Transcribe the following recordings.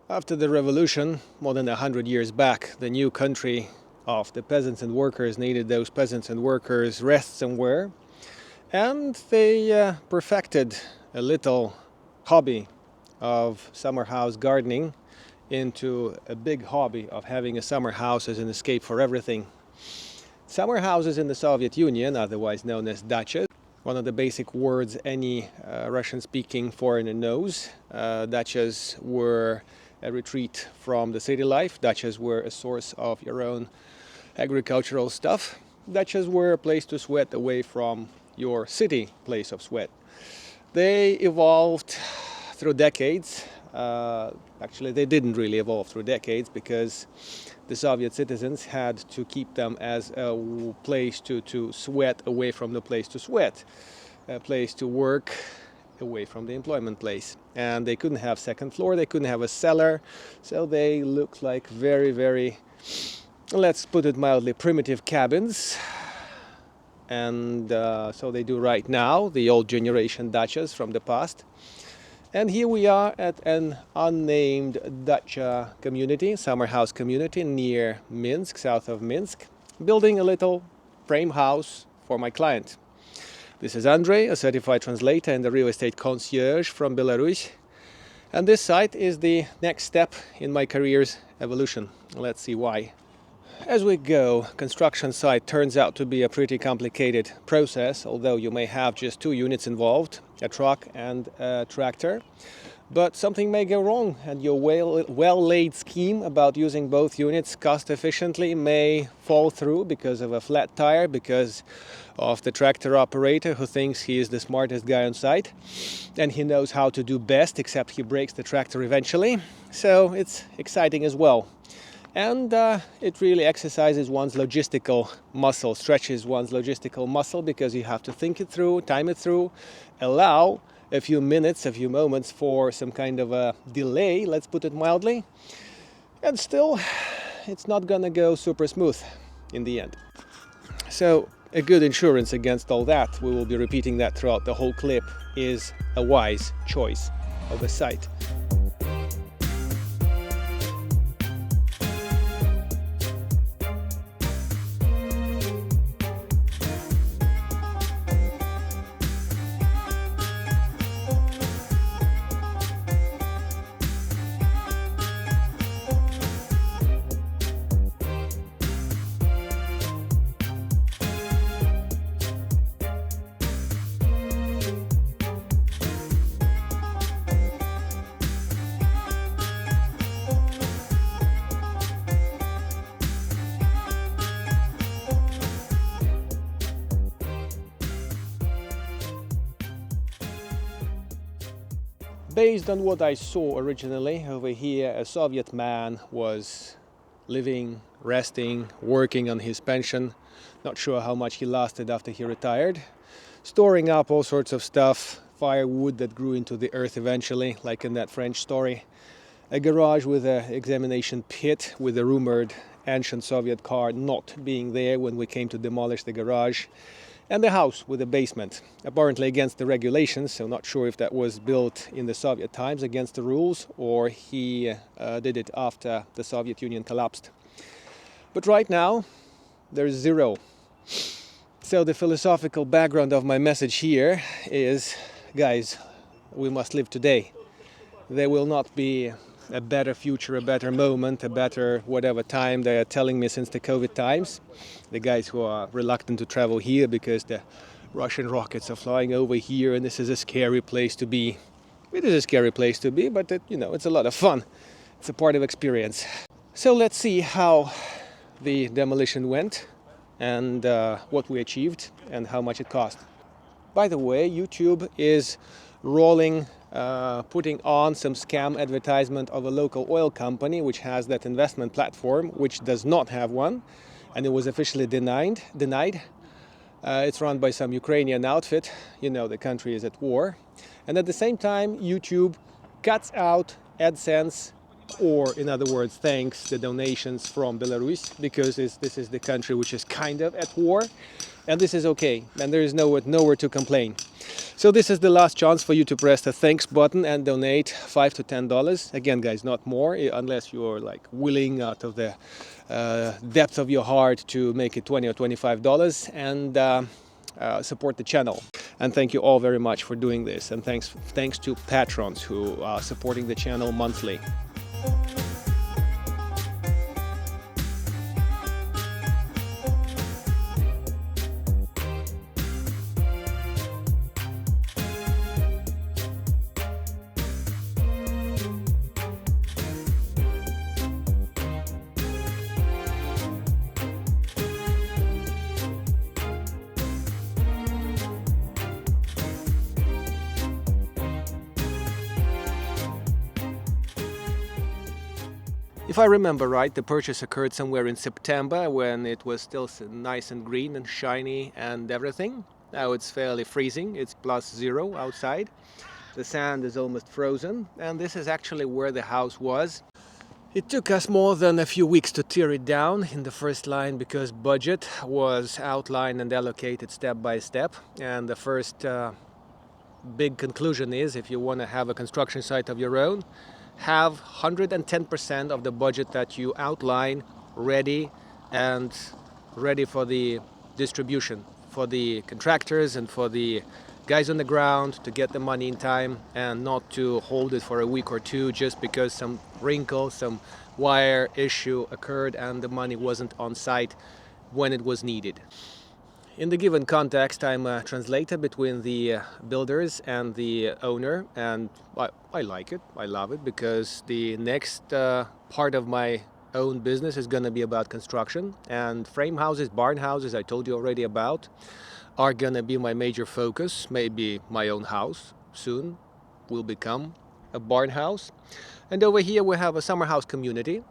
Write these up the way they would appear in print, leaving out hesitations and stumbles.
After the revolution, more than 100 years back, the new country of the peasants and workers needed those peasants and workers rest somewhere, and they perfected a little hobby of summer house gardening into a big hobby of having a summer house as an escape for everything. Summer houses in the Soviet Union, otherwise known as Dacha, one of the basic words any Russian-speaking foreigner knows. Dachas were a retreat from the city life. Dachas were a source of your own agricultural stuff. Dachas were a place to sweat away from your city place of sweat. They evolved through decades. Actually, they didn't really evolve through decades because the Soviet citizens had to keep them as a place to sweat away from the place to sweat, a place to work away from the employment place. And they couldn't have second floor, they couldn't have a cellar, so they looked like very, let's put it mildly, primitive cabins. And so they do right now, the old generation dachas from the past. And here we are at an unnamed dacha community, summer house community near Minsk, south of Minsk, building a little frame house for my client. This is Andrei, a certified translator and a real estate concierge from Belarus. And this site is the next step in my career's evolution. Let's see why. As we go, construction site turns out to be a pretty complicated process, although you may have just two units involved, a truck and a tractor. But something may go wrong, and your well-laid scheme about using both units cost efficiently may fall through because of a flat tire, because of the tractor operator who thinks he is the smartest guy on site and he knows how to do best, except he breaks the tractor eventually. So it's exciting as well. And it really exercises one's logistical muscle, stretches one's logistical muscle, because you have to think it through, time it through, allow a few minutes, a few moments for some kind of a delay, let's put it mildly. And still, it's not gonna go super smooth in the end. So a good insurance against all that, we will be repeating that throughout the whole clip, is a wise choice of a site. Based on what I saw originally over here, a Soviet man was living, resting, working on his pension. Not sure how much he lasted after he retired. Storing up all sorts of stuff, firewood that grew into the earth eventually, like in that French story. A garage with an examination pit with a rumored ancient Soviet car not being there when we came to demolish the garage. And the house with a basement, apparently against the regulations, so not sure if that was built in the Soviet times against the rules or he did it after the Soviet Union collapsed. But right now, there's zero. So the philosophical background of my message here is, guys, we must live today. There will not be a better future, a better moment, a better whatever time they are telling me since the COVID times. The guys who are reluctant to travel here because the Russian rockets are flying over here and this is a scary place to be. It is a scary place to be, but it's a lot of fun. It's a part of experience. So let's see how the demolition went and what we achieved and how much it cost. By the way, YouTube is putting on some scam advertisement of a local oil company which has that investment platform, which does not have one, and it was officially denied. It's run by some Ukrainian outfit. The country is at war. And at the same time, YouTube cuts out AdSense, or in other words, thanks the donations from Belarus, because this is the country which is kind of at war, and this is okay, and there is nowhere to complain. So this is the last chance for you to press the thanks button and donate $5 to $10. Again, guys, not more, unless you're like willing out of the depth of your heart to make it $20 or $25 and support the channel. And thank you all very much for doing this. And thanks to patrons who are supporting the channel monthly. If I remember right, the purchase occurred somewhere in September when it was still nice and green and shiny and everything. Now it's fairly freezing, it's +0 outside. The sand is almost frozen, and this is actually where the house was. It took us more than a few weeks to tear it down in the first line because budget was outlined and allocated step by step. And the first big conclusion is, if you want to have a construction site of your own, have 110% of the budget that you outline ready and ready for the distribution, for the contractors and for the guys on the ground to get the money in time, and not to hold it for a week or two just because some wrinkle, some wire issue occurred and the money wasn't on site when it was needed. In the given context, I'm a translator between the builders and the owner, and I like it, I love it, because the next part of my own business is going to be about construction, and frame houses, barn houses, I told you already about, are going to be my major focus. Maybe my own house soon will become a barn house. And over here we have a summer house community,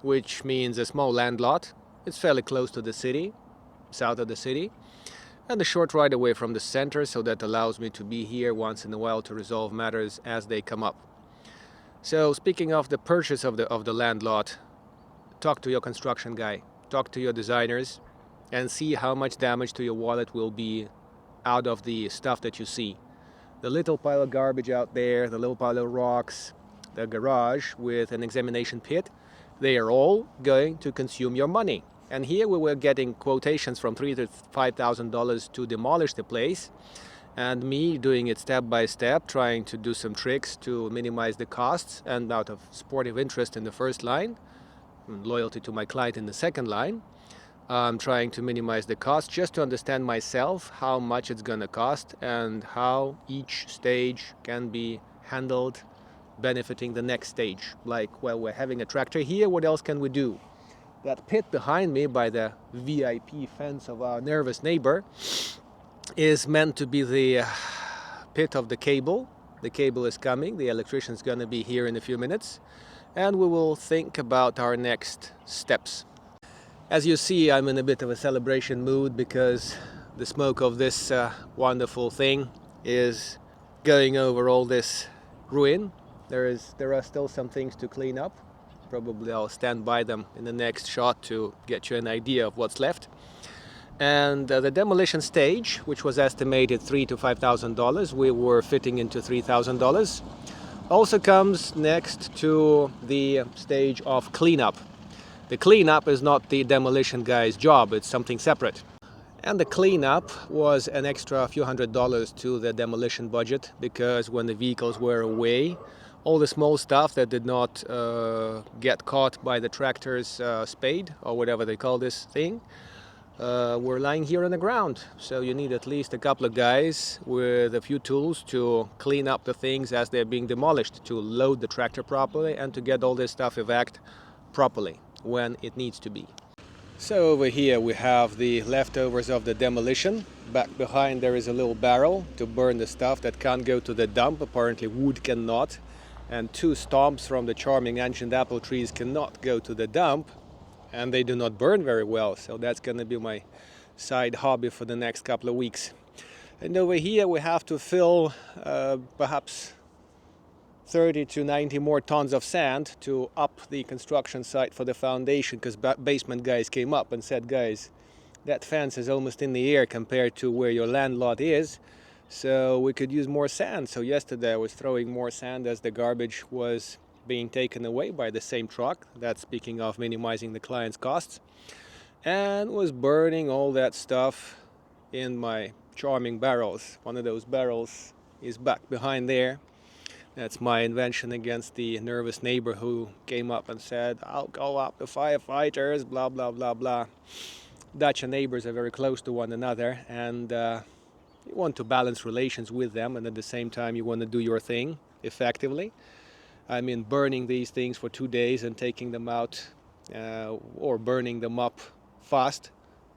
which means a small land lot. It's fairly close to the city, south of the city, and a short ride away from the center, so that allows me to be here once in a while to resolve matters as they come up. So speaking of the purchase of the land lot, talk to your construction guy, talk to your designers, and see how much damage to your wallet will be out of the stuff that you see. The little pile of garbage out there, the little pile of rocks, the garage with an examination pit, they are all going to consume your money. And here we were getting quotations from $3,000 to $5,000 to demolish the place, and me doing it step by step, trying to do some tricks to minimize the costs, and out of sportive interest in the first line, and loyalty to my client in the second line, I'm trying to minimize the cost just to understand myself how much it's going to cost and how each stage can be handled, benefiting the next stage. Like, well, we're having a tractor here, what else can we do? That pit behind me by the VIP fence of our nervous neighbor is meant to be the pit of the cable. The cable is coming, the electrician's going to be here in a few minutes, and we will think about our next steps. As you see, I'm in a bit of a celebration mood because the smoke of this wonderful thing is going over all this ruin. There are still some things to clean up. Probably I'll stand by them in the next shot to get you an idea of what's left. And the demolition stage, which was estimated $3,000 to $5,000, we were fitting into $3,000, also comes next to the stage of cleanup. The cleanup is not the demolition guy's job, it's something separate. And the cleanup was an extra few $100s to the demolition budget, because when the vehicles were away, all the small stuff that did not get caught by the tractor's spade, or whatever they call this thing, were lying here on the ground. So you need at least a couple of guys with a few tools to clean up the things as they're being demolished, to load the tractor properly and to get all this stuff evacuated properly when it needs to be. So over here we have the leftovers of the demolition. Back behind there is a little barrel to burn the stuff that can't go to the dump. Apparently wood cannot. And 2 stumps from the charming ancient apple trees cannot go to the dump, and they do not burn very well, so that's going to be my side hobby for the next couple of weeks. And over here we have to fill perhaps 30 to 90 more tons of sand to up the construction site for the foundation, because basement guys came up and said, guys, that fence is almost in the air compared to where your land lot is. so we could use more sand. So yesterday I was throwing more sand as the garbage was being taken away by the same truck. That's speaking of minimizing the client's costs, and was burning all that stuff in my charming barrels. One of those barrels is back behind there. That's my invention against the nervous neighbor who came up and said, "I'll call up the firefighters," blah, blah, blah, blah. Dacha neighbors are very close to one another, and you want to balance relations with them, and at the same time you want to do your thing effectively. I mean, burning these things for 2 days and taking them out, or burning them up fast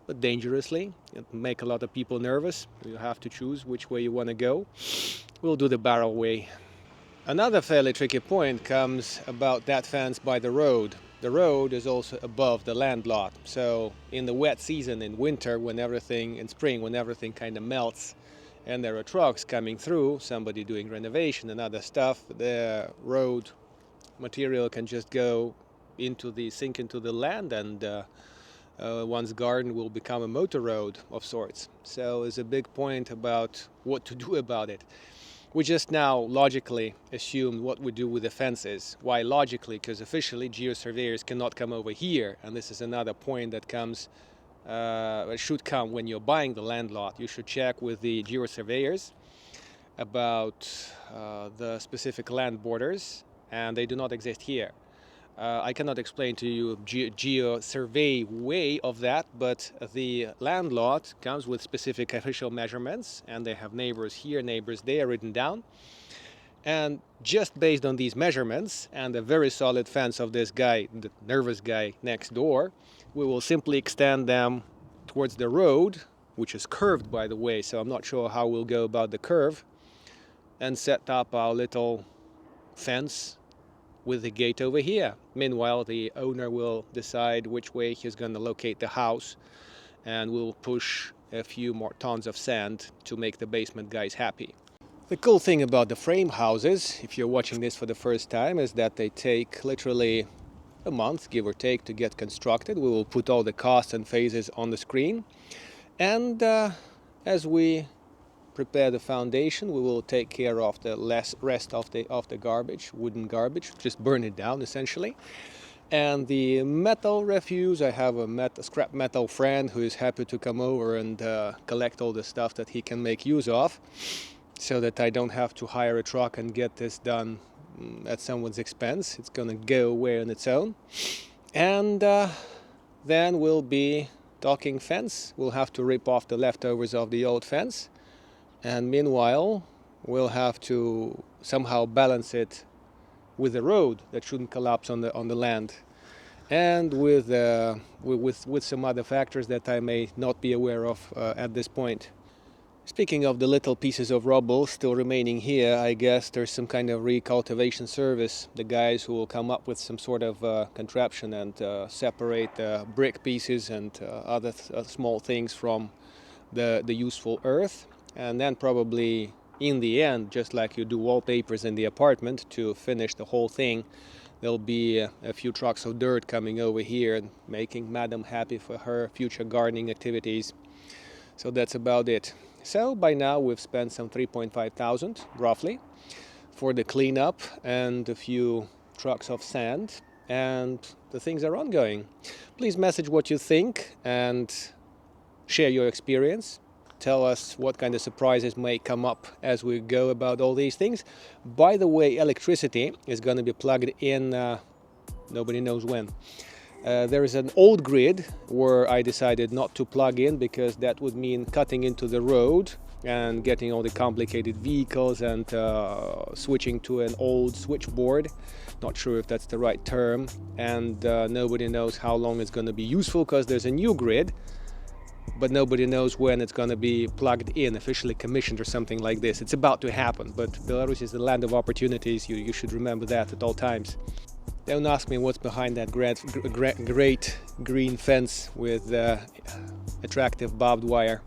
but dangerously. It make a lot of people nervous. You have to choose which way you want to go. We'll do the barrel way. Another fairly tricky point comes about that fence by the road. The road is also above the land lot. So in the wet season, in winter, in spring, when everything kind of melts and there are trucks coming through, somebody doing renovation and other stuff, the road material can just sink into the land, and one's garden will become a motor road of sorts. So it's a big point about what to do about it. We just now logically assumed what we do with the fences. Why logically? Because officially geosurveyors cannot come over here, and this is another point that should come when you're buying the land lot. You should check with the geosurveyors about the specific land borders, and they do not exist here. I cannot explain to you geo-survey way of that, but the land lot comes with specific official measurements, and they have neighbors here, neighbors there written down. And just based on these measurements and the very solid fence of this guy, the nervous guy next door, we will simply extend them towards the road, which is curved, by the way, so I'm not sure how we'll go about the curve, and set up our little fence with the gate over here. Meanwhile, the owner will decide which way he's going to locate the house, and we'll push a few more tons of sand to make the basement guys happy. The cool thing about the frame houses, if you're watching this for the first time, is that they take literally a month, give or take, to get constructed. We will put all the costs and phases on the screen, and as we prepare the foundation, we will take care of the rest of the garbage, wooden garbage, just burn it down essentially. And the metal refuse, I have a scrap metal friend who is happy to come over and collect all the stuff that he can make use of, so that I don't have to hire a truck and get this done at someone's expense. It's gonna go away on its own. And then we'll be talking fence. We'll have to rip off the leftovers of the old fence, and meanwhile we'll have to somehow balance it with the road that shouldn't collapse on the land, and with some other factors that I may not be aware of at this point. Speaking of the little pieces of rubble still remaining here, I guess there's some kind of recultivation service. The guys who will come up with some sort of contraption and separate the brick pieces and other small things from the useful earth. And then probably in the end, just like you do wallpapers in the apartment, to finish the whole thing, there'll be a few trucks of dirt coming over here and making Madam happy for her future gardening activities. So that's about it. So by now we've spent some 3.5 thousand roughly for the cleanup and a few trucks of sand, and the things are ongoing. Please message what you think and share your experience. Tell us what kind of surprises may come up as we go about all these things. By the way, electricity is going to be plugged in nobody knows when. There is an old grid where I decided not to plug in, because that would mean cutting into the road and getting all the complicated vehicles and switching to an old switchboard. Not sure if that's the right term, and nobody knows how long it's going to be useful, because there's a new grid, but nobody knows when it's going to be plugged in, officially commissioned or something like this. It's about to happen, but Belarus is the land of opportunities. You should remember that at all times. Don't ask me what's behind that great green fence with attractive barbed wire.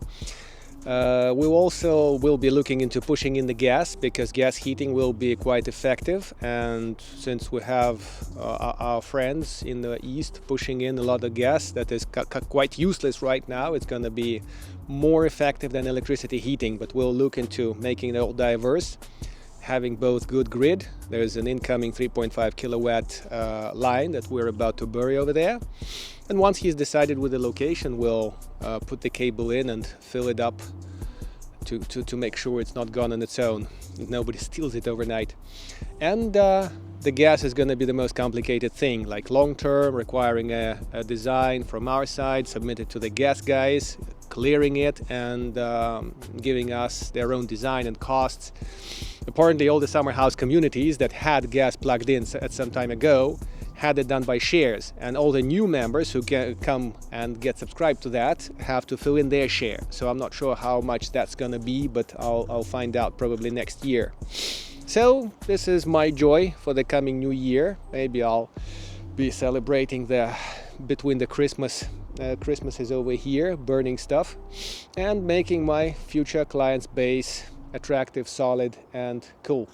We also will be looking into pushing in the gas, because gas heating will be quite effective, and since we have our friends in the east pushing in a lot of gas that is quite useless right now, it's going to be more effective than electricity heating. But we'll look into making it all diverse, having both good grid. There's an incoming 3.5 kilowatt line that we're about to bury over there, and once he's decided with the location, we'll put the cable in and fill it up to make sure it's not gone on its own, nobody steals it overnight. And the gas is going to be the most complicated thing, like long term, requiring a design from our side, submitted to the gas guys, clearing it, and giving us their own design and costs. Apparently all the summer house communities that had gas plugged in at some time ago had it done by shares, and all the new members who come and get subscribed to that have to fill in their share. So I'm not sure how much that's gonna be, but I'll find out probably next year. So this is my joy for the coming new year. Maybe I'll be celebrating between the Christmas is over here, burning stuff, and making my future clients base attractive, solid, and cool.